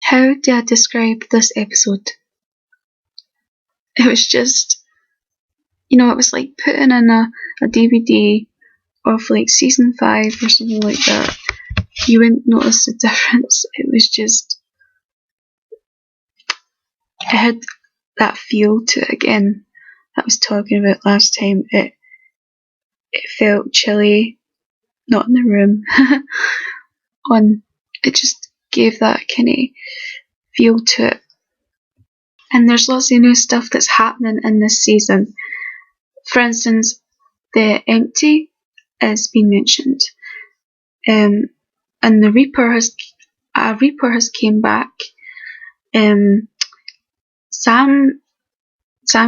How do I describe this episode? It was just, it was like putting in a DVD of like season 5 or something like that. You wouldn't notice the difference. It was just, it had that feel to it again that I was talking about last time. It felt chilly, not in the room. It just gave that kind of feel to it. And there's lots of new stuff that's happening in this season. For instance, the empty has been mentioned, and the Reaper has came back. Sam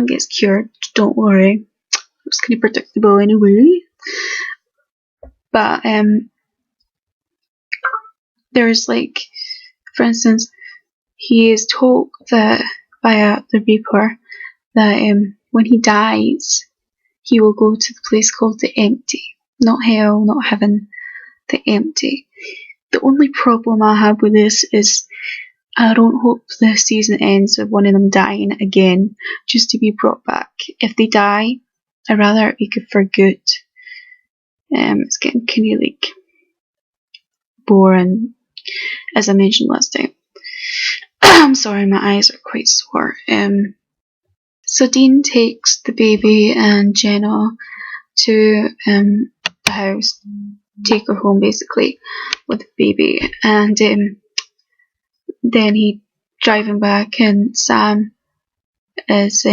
gets cured. Don't worry, it's kind of predictable anyway. But there's like, for instance, he is told that by the Reaper that when he dies, he will go to the place called the Empty. Not hell, not heaven, the Empty. The only problem I have with this is I don't hope the season ends with one of them dying again, just to be brought back. If they die, I'd rather it be good for good. It's getting kind of like boring, as I mentioned last time. I'm sorry, my eyes are quite sore. So Dean takes the baby and Jenna to the house, take her home basically with the baby, and then he driving back, and Sam has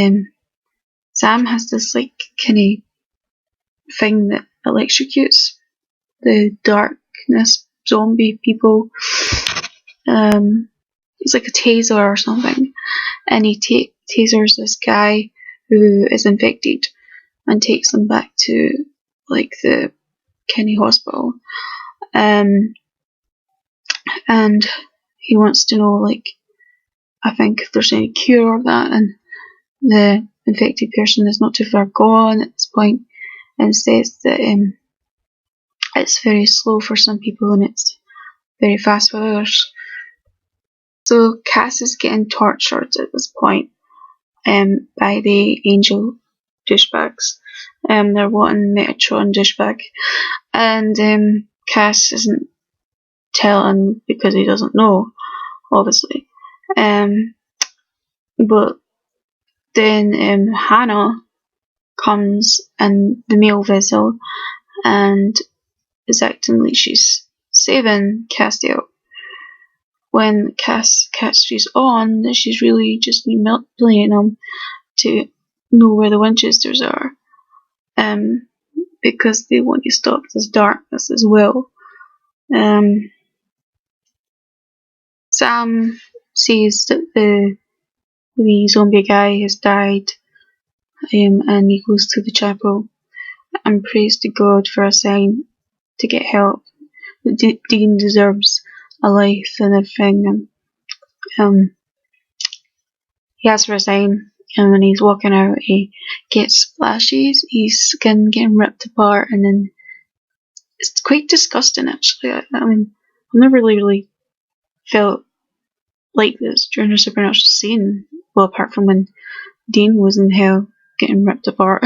this like kind of thing that electrocutes the darkness zombie people. It's like a taser or something, and he tasers this guy who is infected and takes him back to like the Kenny hospital, and he wants to know, like, I think if there's any cure or that, and the infected person is not too far gone at this point, and says that it's very slow for some people and it's very fast for others. So Cass is getting tortured at this point by the angel douchebags. They're wanting Metatron douchebag, and Cass isn't telling because he doesn't know, obviously. But then Hannah comes in the mail vessel and is acting like she's saving Castiel, when Cass catches on that she's really just manipulating him to know where the Winchesters are, because they want to stop this darkness as well. Sam sees that the zombie guy has died, and he goes to the chapel and prays to God for a sign to get help. Dean deserves a life and everything, and he asks for a sign, and when he's walking out he gets splashes, his skin getting ripped apart, and then it's quite disgusting actually. I mean, I've never really felt like this during a supernatural scene, well, apart from when Dean was in hell getting ripped apart.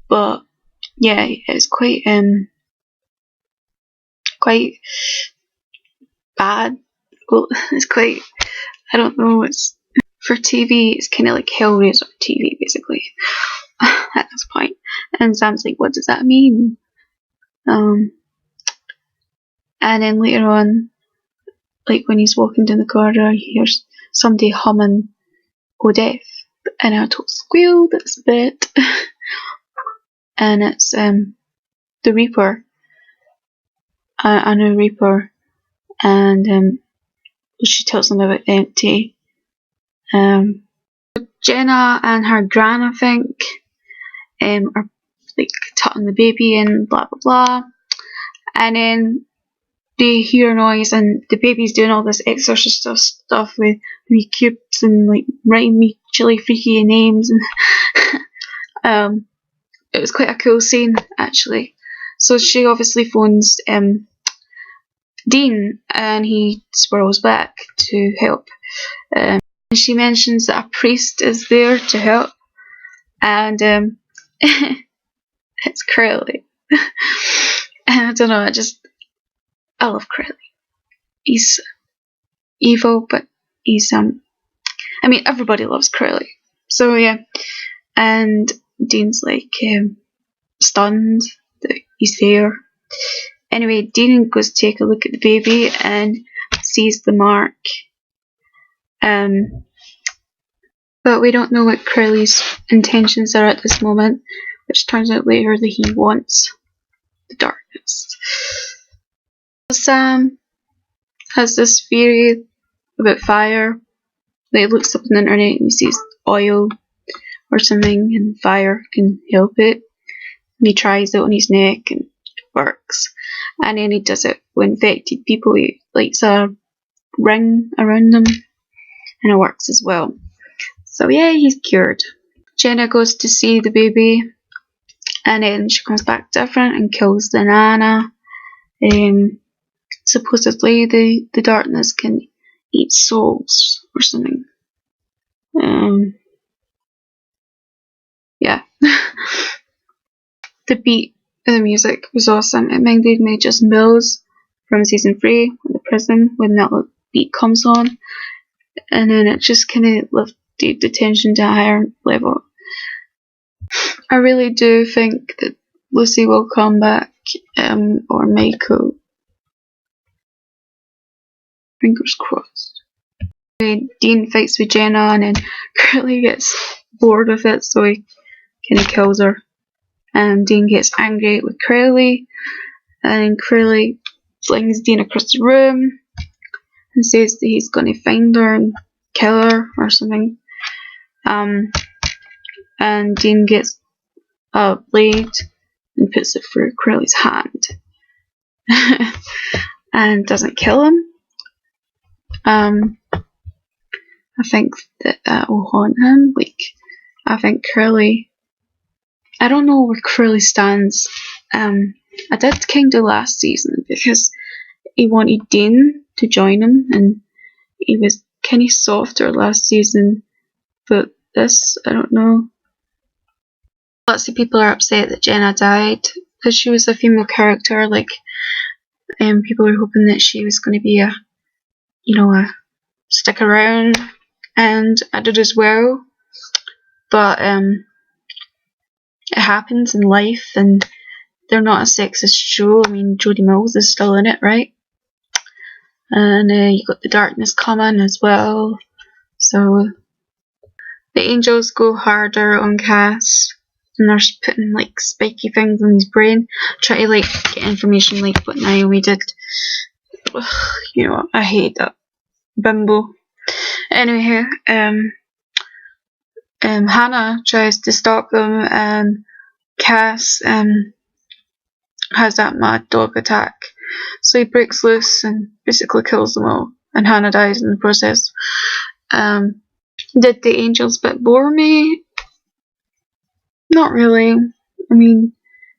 But yeah, it's quite bad. Well, it's quite, I don't know, it's for TV, it's kind of like Hellraiser TV basically at this point. And Sam's like, what does that mean? And then later on, like when he's walking down the corridor, he hears somebody humming "Oh Death," and I told squeal this bit. And it's the Reaper, a new Reaper, and she tells them about the Empty. Jenna and her gran, I think, are like tucking the baby in, blah blah blah, and then they hear a noise, and the baby's doing all this exorcist stuff with wee cubes and like writing me chilly freaky names, and it was quite a cool scene actually. So she obviously phones Dean, and he swirls back to help. And she mentions that a priest is there to help, and it's Curly. And I don't know, I love Curly. He's evil, but he's I mean, everybody loves Curly. So yeah, and Dean's like stunned that he's there. Anyway, Dean goes to take a look at the baby and sees the mark. But we don't know what Curly's intentions are at this moment, which turns out later that he wants the darkness. Sam has this theory about fire. He looks up on the internet and he sees oil or something, and fire can help it. And he tries it on his neck and it works. And then he does it with infected people. He lights a ring around them and it works as well. So yeah, he's cured. Jenna goes to see the baby, and then she comes back different and kills the Nana. Supposedly the darkness can eat souls or something. Yeah. The beat of the music was awesome. It reminded me of just Mills from season 3 in the prison when that beat comes on, and then it just kind of lifted the tension to a higher level. I really do think that Lucy will come back, or Michael. Fingers crossed. Dean fights with Jenna, and then Curly gets bored of it, so he kind of kills her. And Dean gets angry with Curly, and Curly flings Dean across the room and says that he's going to find her and kill her or something. And Dean gets a blade and puts it through Curly's hand and doesn't kill him. I think that will haunt him. Like, I think Curly, I don't know where Curly stands. I did kind of last season because he wanted Dean to join him, and he was kind of softer last season, but this, I don't know. Lots of people are upset that Jenna died because she was a female character. Like, people were hoping that she was going to be a stick around, and I did as well. But it happens in life, and they're not a sexist show. I mean, Jodie Mills is still in it, right? And you got the darkness coming as well. So the angels go harder on Cass, and they're putting like spiky things in his brain, try to like get information like what Naomi did. You know, I hate that bimbo. Anyway, Hannah tries to stop them, and Cass has that mad dog attack. So he breaks loose and basically kills them all, and Hannah dies in the process. Did the angels bit bore me? Not really. I mean,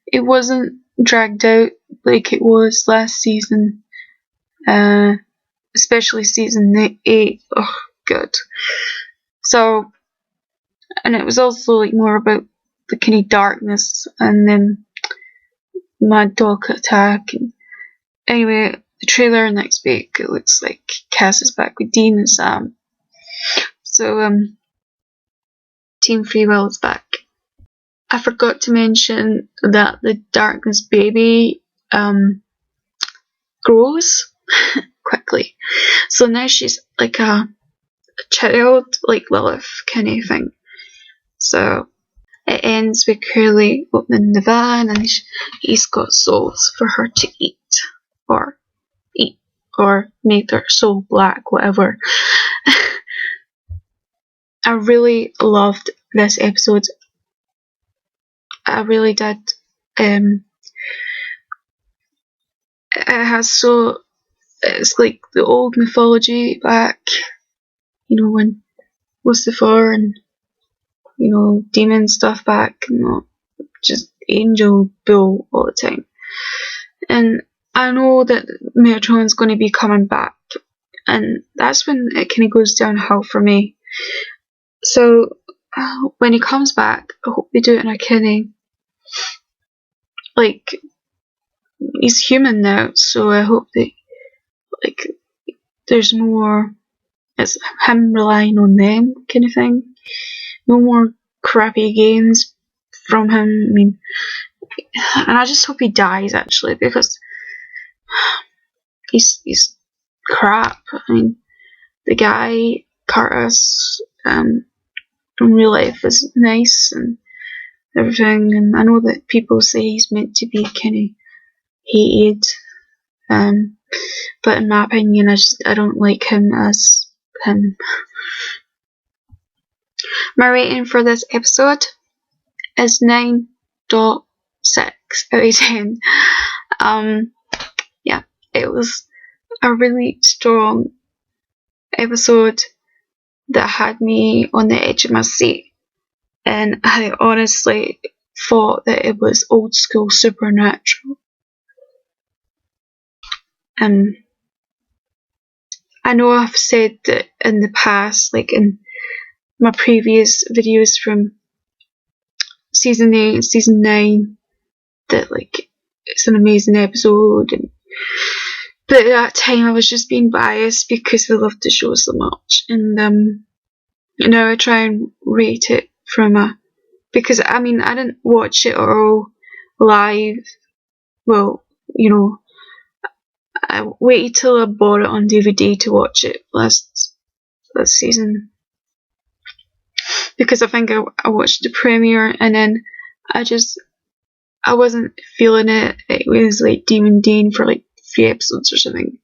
it wasn't dragged out like it was last season. Especially season 8. Oh, good. So, and it was also like more about the kind of darkness and then mad dog attack. And anyway, the trailer next week, it looks like Cass is back with Dean and Sam. So, Team Free Will is back. I forgot to mention that the darkness baby grows quickly. So now she's like a child, like Lilith kind of thing. So it ends with Curly opening the van, and he's got souls for her to eat, or make their soul black, whatever. I really loved this episode. I really did. It has it's like the old mythology back, you know, when Lucifer and, you know, demon stuff back, not just angel bull all the time. And I know that Megatron's going to be coming back, and that's when it kind of goes downhill for me. So when he comes back, I hope they do it in a kind of, like, he's human now, so I hope that, like, there's more, it's him relying on them kind of thing. No more crappy games from him. I mean, and I just hope he dies, actually, because he's crap. I mean, the guy, Curtis, in real life is nice and everything, and I know that people say he's meant to be kind of hated, but in my opinion, I don't like him as him. My rating for this episode is 9.6 out of 10. Yeah, it was a really strong episode that had me on the edge of my seat, and I honestly thought that it was old school Supernatural. I know I've said that in the past, like in my previous videos from season 8 and season 9, that like it's an amazing episode, but at that time I was just being biased because I loved the show so much, and now I try and rate it from a, because I mean I didn't watch it all live. Well, you know, I waited till I bought it on DVD to watch it last season, because I think I watched the premiere and then I wasn't feeling it. It was like Demon Dean for like 3 episodes or something,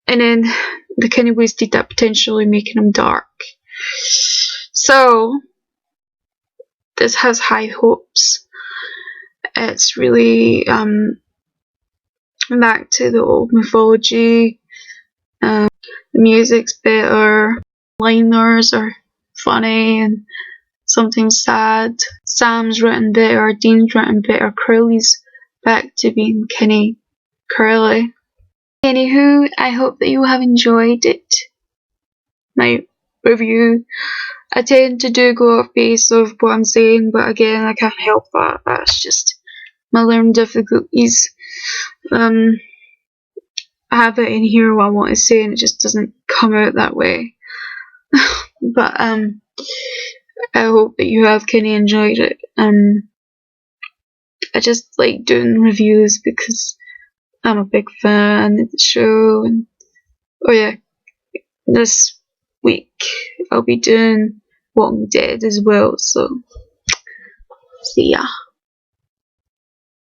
and then they kind of wasted that potentially making him dark. So this has high hopes. It's really back to the old mythology. The music's better, liners are funny and sometimes sad. Sam's written better, Dean's written better, Crowley's back to being kinda curly. Anywho, I hope that you have enjoyed it. My review. I tend to do go off base of what I'm saying, but again, I can't help that. That's just my learning difficulties. I have it in here what I want to say, and it just doesn't come out that way. But I hope that you have kind of enjoyed it. I just like doing reviews because I'm a big fan of the show. And oh yeah, this week I'll be doing Walking Dead as well. So see ya.